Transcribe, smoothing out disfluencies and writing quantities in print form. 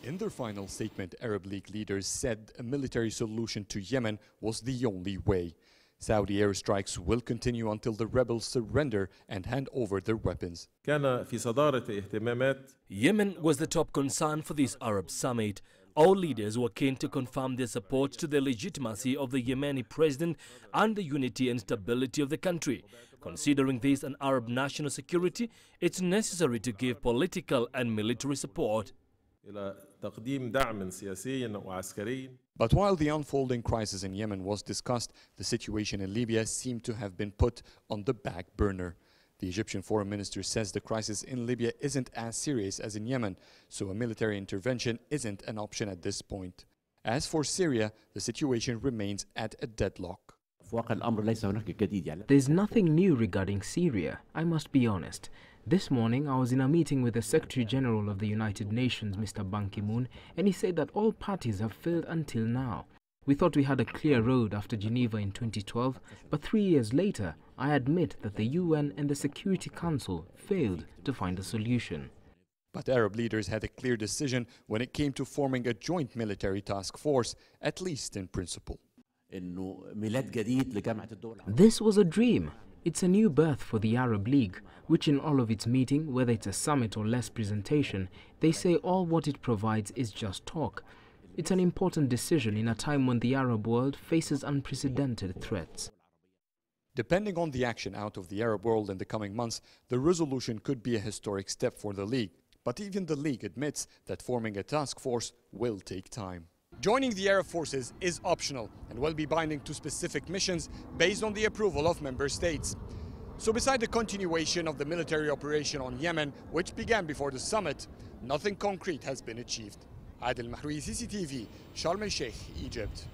In their final statement, Arab League leaders said a military solution to Yemen was the only way. Saudi airstrikes will continue until the rebels surrender and hand over their weapons. Yemen was the top concern for this Arab summit. All leaders were keen to confirm their support to the legitimacy of the Yemeni president and the unity and stability of the country. Considering this an Arab national security, it's necessary to give political and military support. But while the unfolding crisis in Yemen was discussed, the situation in Libya seemed to have been put on the back burner. The Egyptian foreign minister says the crisis in Libya isn't as serious as in Yemen, so a military intervention isn't an option at this point. As for Syria, the situation remains at a deadlock. There's nothing new regarding Syria, I must be honest. This morning, I was in a meeting with the Secretary General of the United Nations, Mr. Ban Ki-moon, and he said that all parties have failed until now. We thought we had a clear road after Geneva in 2012, but 3 years later, I admit that the UN and the Security Council failed to find a solution. But Arab leaders had a clear decision when it came to forming a joint military task force, at least in principle. This was a dream. It's a new birth for the Arab League, which in all of its meeting, whether it's a summit or less presentation, they say all what it provides is just talk. It's an important decision in a time when the Arab world faces unprecedented threats. Depending on the action out of the Arab world in the coming months, the resolution could be a historic step for the League. But even the League admits that forming a task force will take time. Joining the Arab forces is optional and will be binding to specific missions based on the approval of member states. So beside the continuation of the military operation on Yemen, which began before the summit, nothing concrete has been achieved. Adel, Mahrouky, CCTV, Sharm EL Sheikh, Egypt.